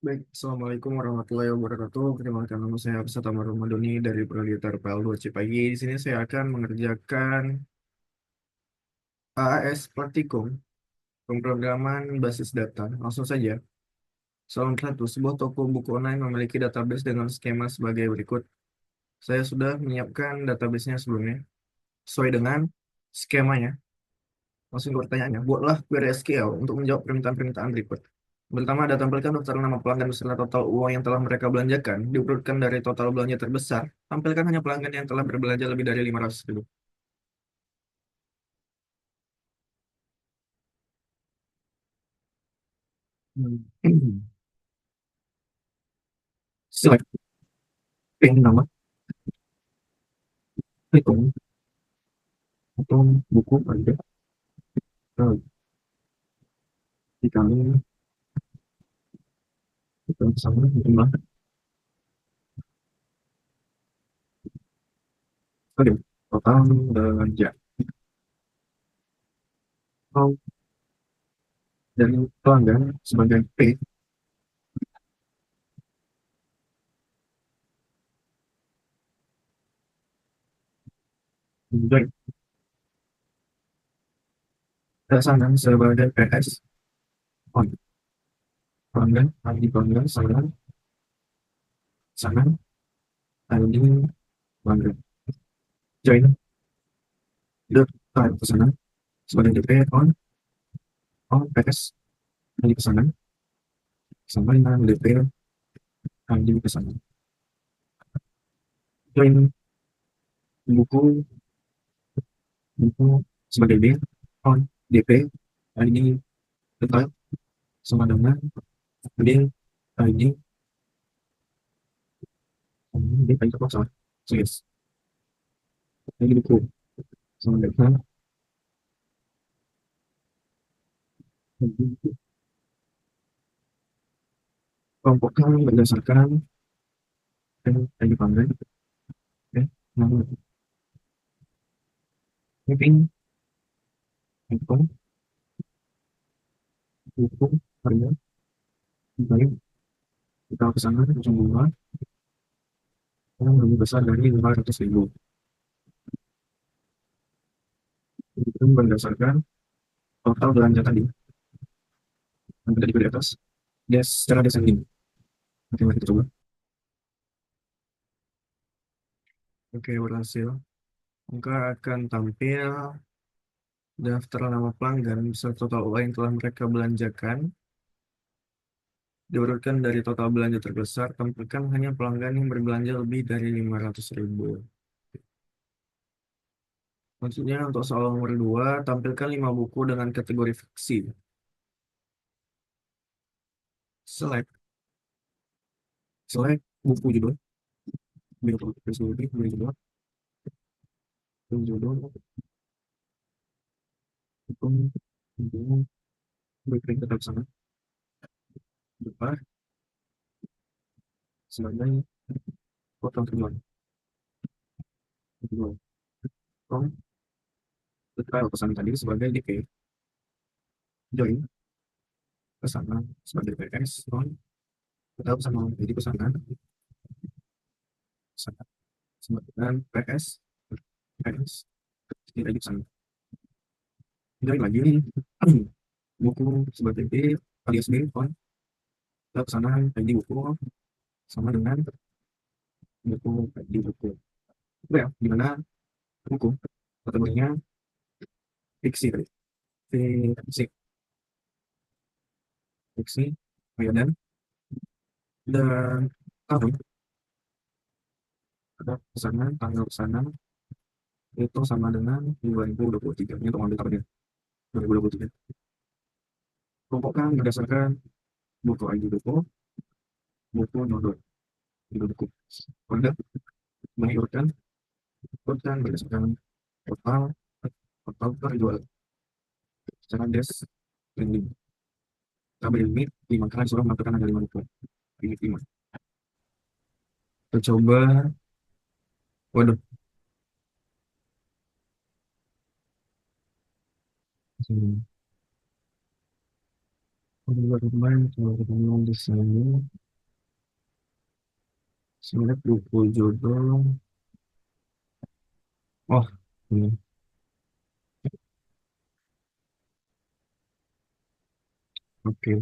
Baik, Assalamualaikum warahmatullahi wabarakatuh. Perkenalkan nama saya Absat Amar Ramadhani dari Prodi PL2 Cipagi. Di sini saya akan mengerjakan AAS Praktikum Pemrograman Basis Data. Langsung saja. Soal 1. Sebuah toko buku online memiliki database dengan skema sebagai berikut. Saya sudah menyiapkan databasenya sebelumnya. Sesuai dengan skemanya. Langsung ke pertanyaannya. Buatlah query SQL untuk menjawab permintaan-permintaan berikut. Pertama, ada tampilkan daftar nama pelanggan beserta total uang yang telah mereka belanjakan. Diurutkan dari total belanja terbesar. Tampilkan hanya pelanggan yang telah berbelanja lebih dari 500.000. Hmm. Select pin nama, hitung, atau buku ada. Dikali hitung sama jumlah. Oke, total belanja. Atau dari pelanggan sebagai P. Dari pesanan sebagai PS. On. Pelanggan, ID pelanggan, pesanan, ID pelanggan. Join pesanan sebagai DP on PS ID pesanan sampai dengan DP ID pesanan. Join buku buku sebagai B on DP ID detail sama dengan D ID D ID apa salah. So yes, ID buku sama dengan kelompokkan berdasarkan ID pelanggan. Oke, nama mapping info buku harga baik kita ke sana ujung bunga yang lebih besar dari 500.000. Itu berdasarkan total belanja tadi yang tadi di atas. Dia secara descending. Oke, mari kita coba. Oke, berhasil. Maka akan tampil daftar nama pelanggan beserta total uang yang telah mereka belanjakan. Diurutkan dari total belanja terbesar, tampilkan hanya pelanggan yang berbelanja lebih dari 500.000. Maksudnya untuk soal nomor 2, tampilkan 5 buku dengan kategori fiksi. Select, select buku judul, beri judul, hitung, hitung, beri tetap sana, depan, sebagai potong tujuan, tujuan, from, file pesan tadi sebagai DP, join, pesanan sebagai PS, from, tetap sama jadi pesanan, pesanan, sebagai PS, PS, tidak pesanan. Join lagi nih, buku sebagai B, alias B, from, tetap pesanan, ID buku, sama dengan buku, ID buku. Itu ya, di mana buku, kategorinya fiksi tadi, fiksi, fiksi, oh ya, dan tahun ada pesanan tanggal pesanan itu sama dengan 2023 ini untuk ambil tahunnya 2023. Kelompokkan berdasarkan buku ID buku buku nomor judul buku pada mengurutkan berdasarkan total total terjual secara trending tabel limit 5 kali suruh melakukan hanya 5 buku limit 5. Kita coba. Waduh. Hmm. Teman di sini, select buku judul. Oh, ini. Oke.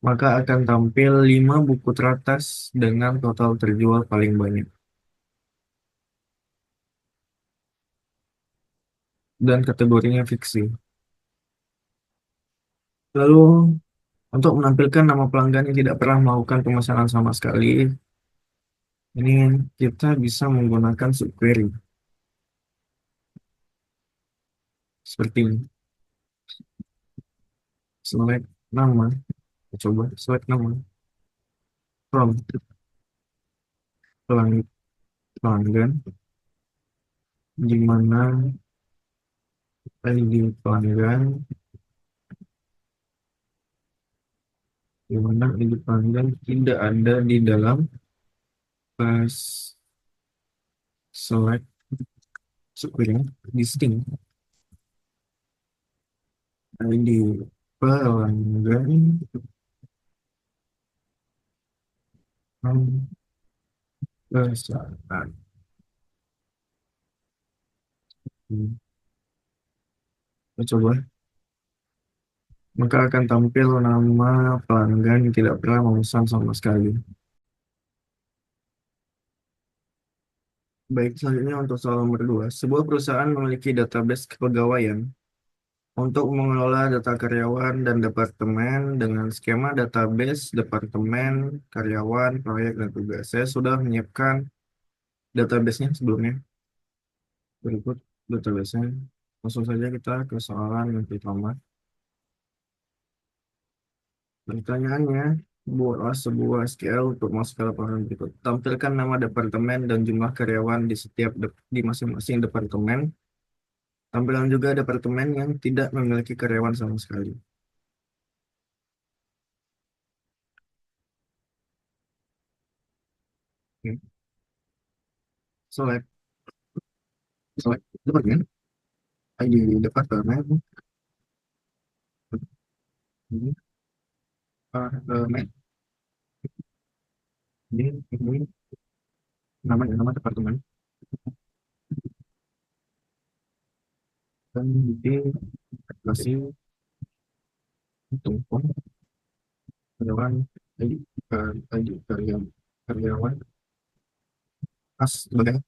Maka akan tampil 5 buku teratas dengan total terjual paling banyak. Dan kategorinya fiksi. Lalu, untuk menampilkan nama pelanggan yang tidak pernah melakukan pemesanan sama sekali, ini kita bisa menggunakan subquery. Seperti ini. Select nama. Coba select nama. From pelanggan. Di mana ID pelanggan. Di mana ID pelanggan tidak ada di dalam pas select subquery. Distinct. ID pelanggan. Pemesanan. Kita coba. Maka akan tampil nama pelanggan yang tidak pernah memesan sama sekali. Baik, selanjutnya untuk soal nomor 2. Sebuah perusahaan memiliki database kepegawaian untuk mengelola data karyawan dan departemen dengan skema database, departemen, karyawan, proyek, dan tugas. Saya sudah menyiapkan database-nya sebelumnya. Berikut database-nya. Langsung saja kita ke soalan yang pertama. Pertanyaannya, buatlah sebuah SQL untuk masuk ke laporan berikut. Tampilkan nama departemen dan jumlah karyawan di di masing-masing departemen. Tampilkan juga departemen yang tidak memiliki karyawan sama sekali. Oke. Select, select departemen. ID departemen. Ini departemen. Ini nama departemen. Dan di kasih tumpang karyawan. ID, ID karyawan. As sebagai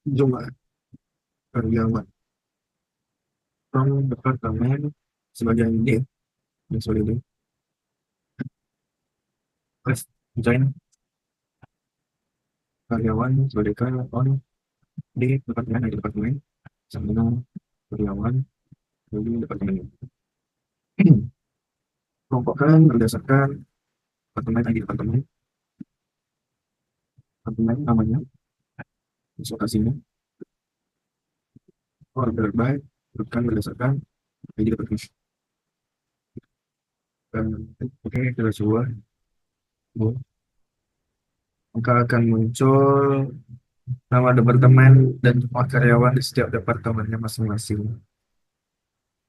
jumlah karyawan. From departemen sebagai ID yang sudah di press join karyawan sebagai karyawan di departemen sama karyawan di departemen. Kelompokkan berdasarkan departemen ID departemen namanya, konsultasinya, order by, bukan berdasarkan ID departemen. Oke, kita coba. Maka akan muncul nama departemen dan jumlah karyawan di setiap departemennya masing-masing.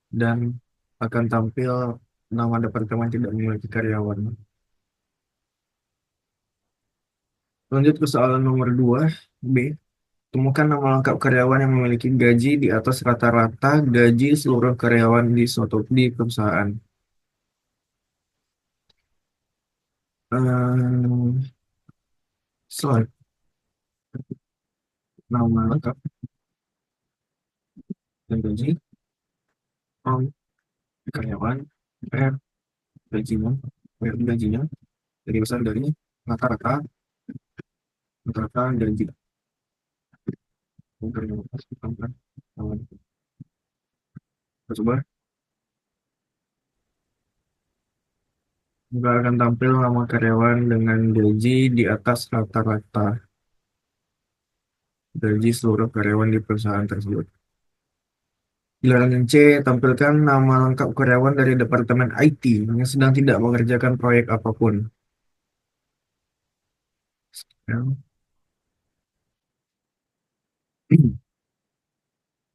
Dan akan tampil nama departemen tidak memiliki karyawan. Lanjut ke soalan nomor 2, B. Temukan nama lengkap karyawan yang memiliki gaji di atas rata-rata gaji seluruh karyawan di perusahaan. Ehm, Slide. Nama lengkap dan gaji. From karyawan. R. Gajinya. Gajinya. Jadi besar dari rata-rata. Rata-rata gaji. Karyawan. Kita coba. Nggak akan tampil nama karyawan dengan gaji di atas rata-rata gaji seluruh karyawan di perusahaan tersebut. Giliran C, tampilkan nama lengkap karyawan dari Departemen IT yang sedang tidak mengerjakan proyek apapun. Ya.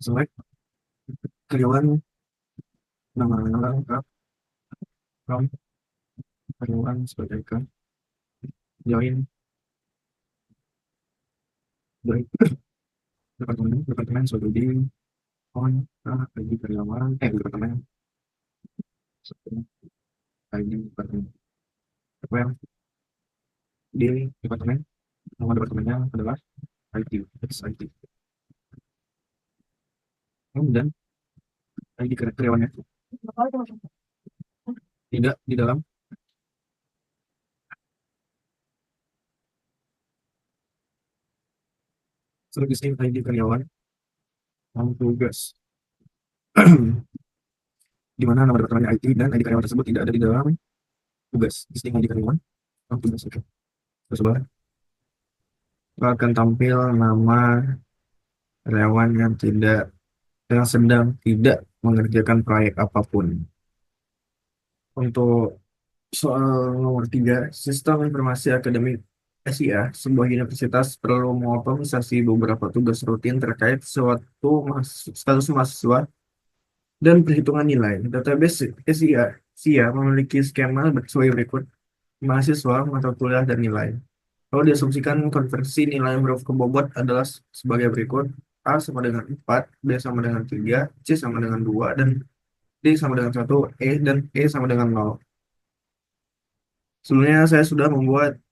Select karyawan, nama lengkap, from karyawan sebagai ke join join departemen sebagai di on ID karyawan departemen ID departemen well di departemen nama departemennya adalah IT IT dan ID karyawannya tidak di dalam service ID karyawan yang tugas di mana nama departemen IT dan ID karyawan tersebut tidak ada di dalam tugas listing ID karyawan yang tugas. Oke, terus akan tampil nama karyawan yang sedang tidak mengerjakan proyek apapun. Untuk soal nomor 3, sistem informasi akademik SIA, sebuah universitas perlu mengotomisasi beberapa tugas rutin terkait status mahasiswa dan perhitungan nilai. Database SIA memiliki skema sebagai berikut: mahasiswa, mata kuliah, dan nilai. Kalau diasumsikan konversi nilai huruf ke bobot adalah sebagai berikut: A sama dengan 4, B sama dengan 3, C sama dengan 2, dan D sama dengan 1, dan E sama dengan 0. Sebelumnya saya sudah membuat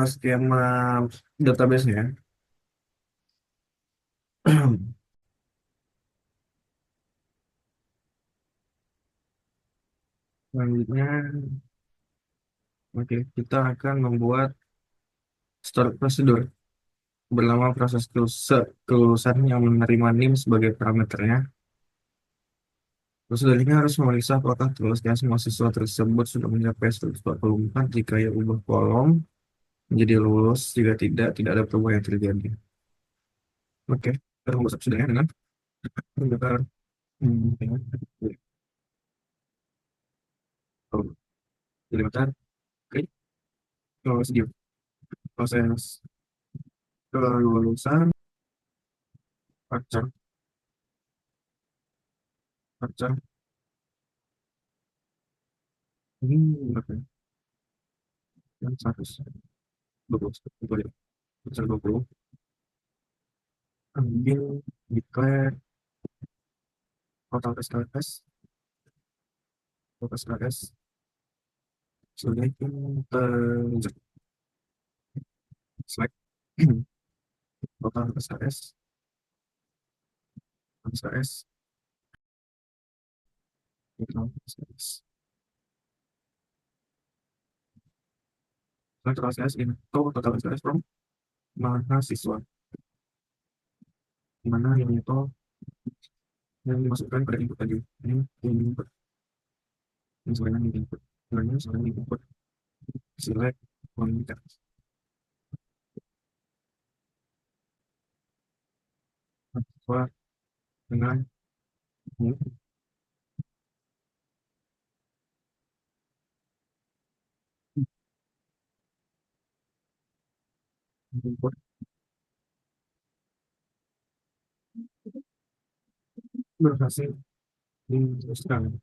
skema database-nya. Selanjutnya, oke, kita akan membuat start prosedur bernama proses kelulusan yang menerima NIM sebagai parameternya. Prosedur ini harus memeriksa apakah tugasnya mahasiswa tersebut sudah mencapai 144 jika ya ubah kolom menjadi lulus, jika tidak, tidak ada perubahan yang terjadi. Oke, kita rumus sudah ya dengan pendaftaran. Dengan oh, jadi bentar. Oke, sedikit proses kelulusan pacar pacar ini berapa ya? Yang 120 20 pacar 20 ambil declare total SKS sebagai inter select total SKS total SKS total SKS info total SKS from mahasiswa, di mana ini itu yang dimasukkan pada input tadi ini input yang sebenarnya input sebenarnya sebenarnya input select konten mahasiswa dengan input berhasil diteruskan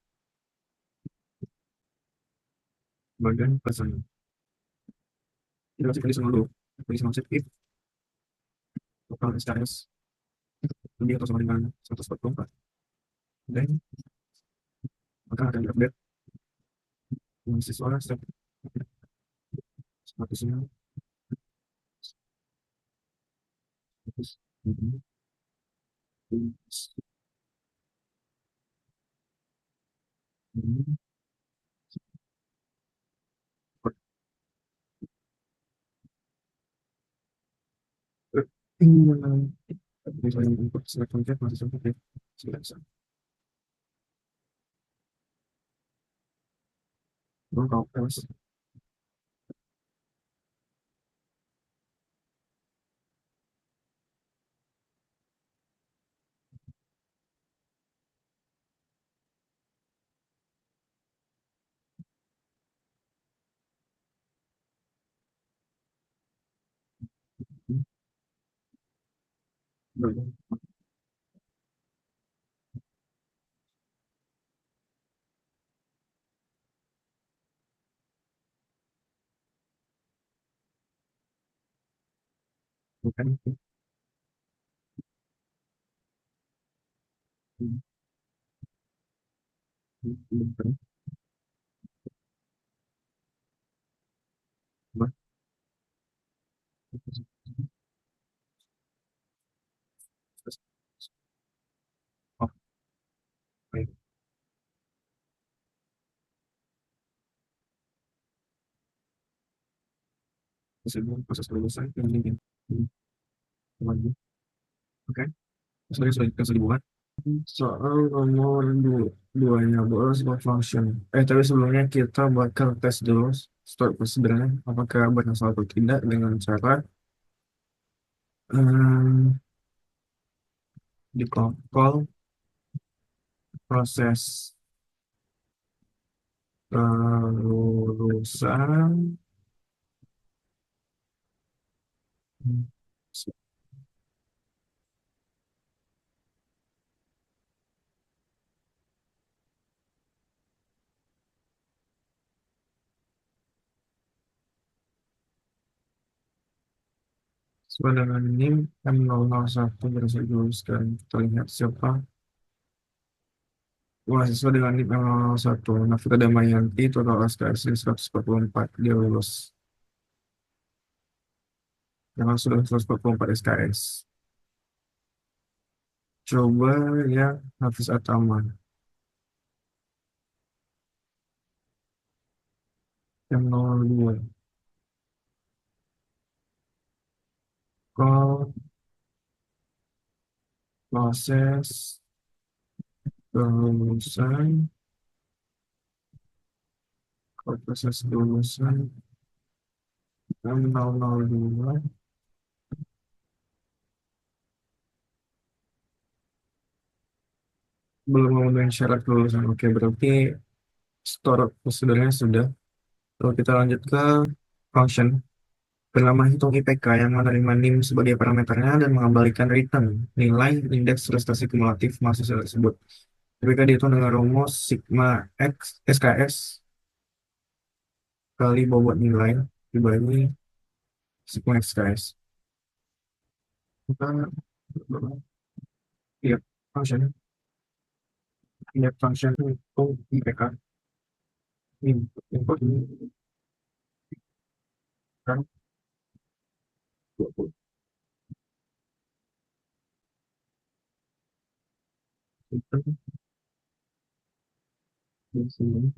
bagian pesan kita masih conditional dulu conditional set if total SKS lebih atau sama dengan 144 dan maka akan diupdate mahasiswa statusnya status ini ini misalnya input select content masih sampai sudah bisa belum kau else belum. Proses kelulusan yang oke, sudah dibuat. Soal nomor duanya boleh sebuah function. Tapi sebelumnya kita bakal tes dulu start prosedural apakah berhasil atau tidak dengan cara um, di call proses kelulusan sesuai dengan NIM M001 berhasil diluluskan. Kita lihat siapa. Wah, sesuai dengan NIM M001. Nafita Damayanti, total SKS 144. Dia lulus. Memang sudah 144 SKS. Coba ya Hafiz Atama yang 02. Call proses kelulusan, call proses kelulusan M002 belum memenuhi syarat kelulusan. Oke, berarti store prosedurnya sudah. Lalu kita lanjut ke function bernama hitung IPK yang menerima NIM sebagai parameternya dan mengembalikan return nilai indeks prestasi kumulatif mahasiswa tersebut. IPK dihitung dengan rumus sigma X SKS kali bobot nilai dibagi sigma XKS. Kita lihat function, lihat function itu IPK input ini kan 20 itu di sini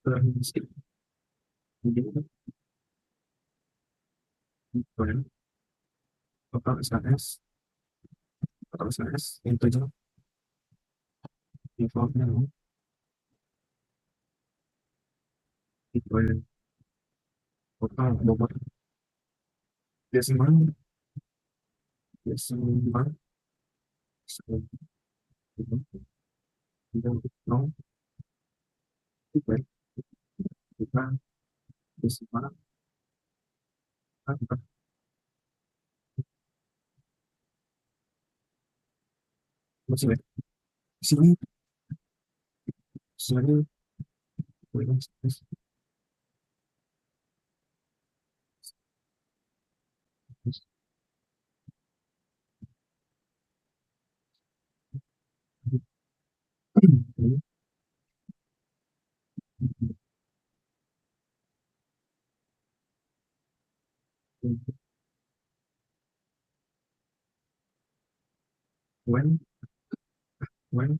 terhenti jadi itu total SKS itu aja defaultnya itu aja total bobot desimal desimal itu nol itu kita desimal kita masih sini sini when when when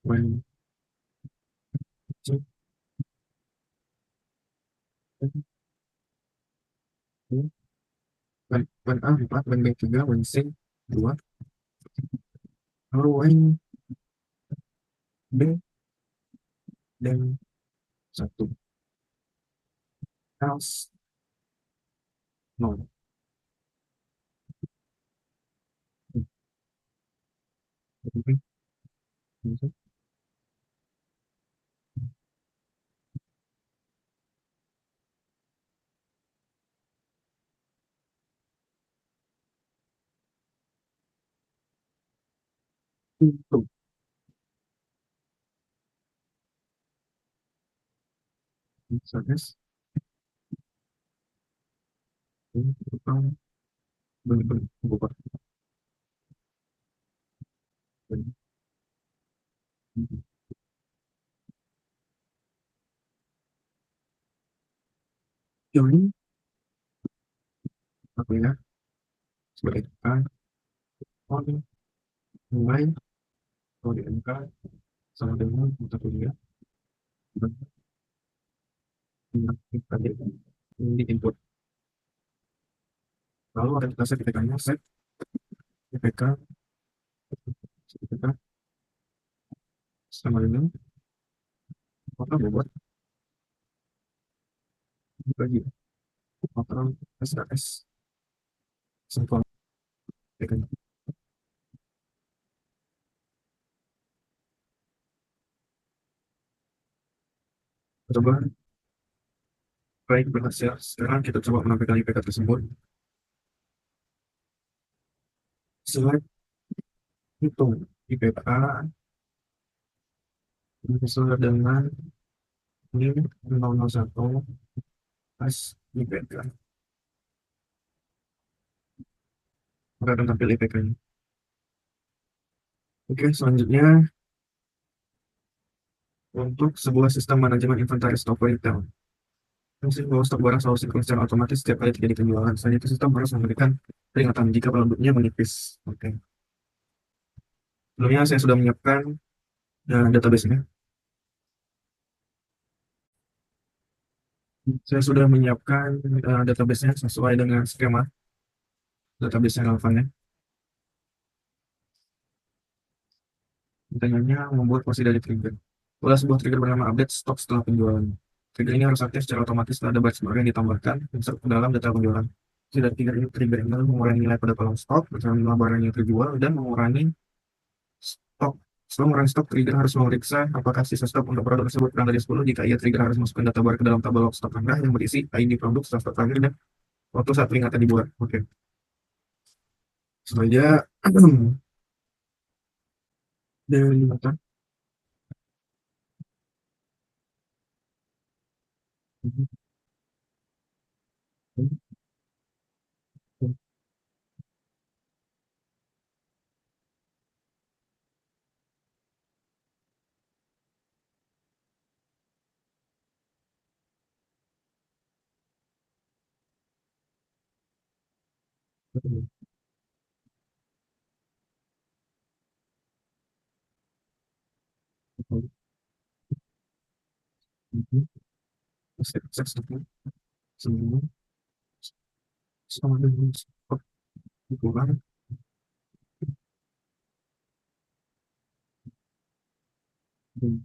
when when when A 4, when B 3, when C 2, lalu when B dan 1 else 0. Itu misalnya tentang benar-benar bukan ini apa ya sebagai kan on mulai kalau di MK sama dengan mata kuliah dan tadi di input lalu ada kita set IPK-nya set IPK IPK sama dengan maka bobot bagi maka SKS sampel IPK-nya coba baik berhasil sekarang kita coba menampilkan IPK tersebut select hitung IPK sesuai dengan ini 001 pas IPK maka akan tampil IPK-nya. Oke, selanjutnya untuk sebuah sistem manajemen inventaris toko retail. Fungsi bahwa stok barang selalu sinkron secara otomatis setiap kali terjadi penjualan. Selain itu, sistem harus memberikan peringatan jika produknya menipis. Oke. Sebelumnya saya sudah menyiapkan database-nya. Saya sudah menyiapkan database-nya sesuai dengan skema database yang relevannya. Pertanyaannya membuat porsi dari trigger. Ulas sebuah trigger bernama update stok setelah penjualan. Trigger ini harus aktif secara otomatis setelah ada batch baru yang ditambahkan insert ke dalam data penjualan. Tidak trigger ini mengurangi nilai pada kolom stok, bercermin jumlah barang yang terjual, dan mengurangi stok. Setelah mengurangi stok, trigger harus memeriksa apakah sisa stok untuk produk tersebut kurang dari 10. Jika iya, trigger harus masukkan data baru ke dalam tabel log stok Anda yang berisi ID produk, stok terakhir, dan waktu saat peringatan dibuat. Oke. Selanjutnya, dari mata. Semua sama dengan stok ukuran dan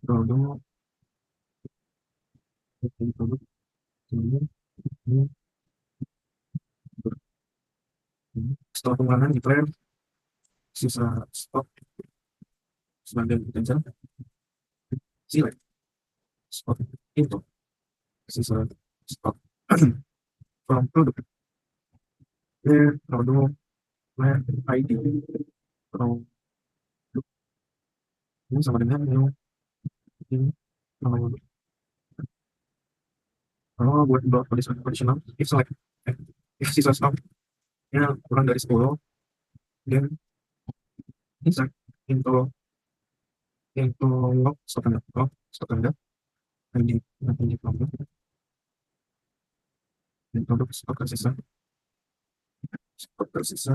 produk produk kemudian setelah pengurangan declare sisa stok sebagai potential select stok itu sisa stok from product where product where ID from ini sama dengan new ini kalau kalau buat block conditional if select if sisa stoknya kurang dari 10 then insert into log stok anda ID ID produk dan produk stok tersisa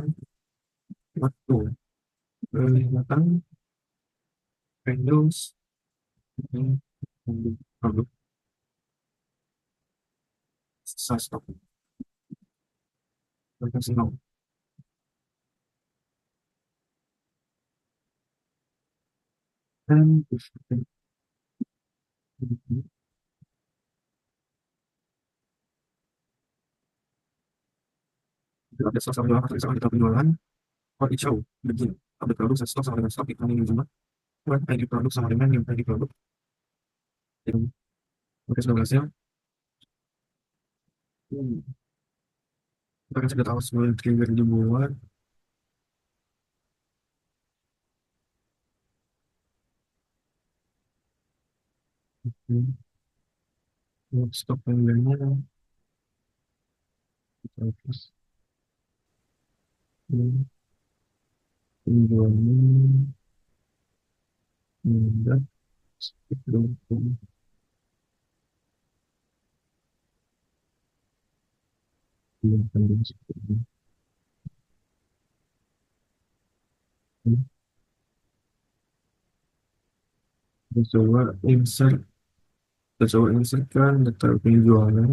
waktu kelihatan Windows ini produk sisa stok versi 0 dan ada stok penjualan atau misalkan kita penjualan Quality show begini. Update produk set stok sama dengan stok iklan yang jumlah. Buat ID produk sama dengan new ID produk. Yang oke sudah berhasil. Kita kan sudah tahu sebelum trigger dibuat. Untuk stok panjangnya kita hapus. Penjualan mudah belum belum seperti ini. Kita coba insert, kita coba insertkan data penjualan.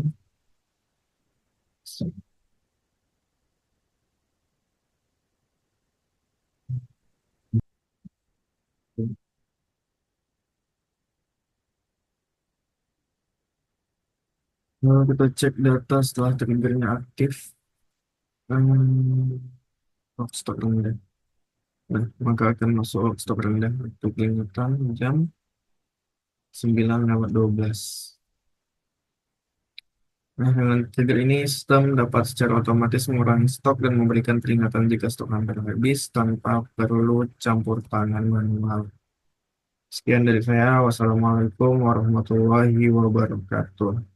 Nah, kita cek data setelah triggernya aktif. Hmm, stok rendah. Nah, maka akan masuk stok rendah untuk peringatan jam 9:12. Nah, dengan trigger ini sistem dapat secara otomatis mengurangi stok dan memberikan peringatan jika stok hampir habis tanpa perlu campur tangan manual. Sekian dari saya. Wassalamualaikum warahmatullahi wabarakatuh.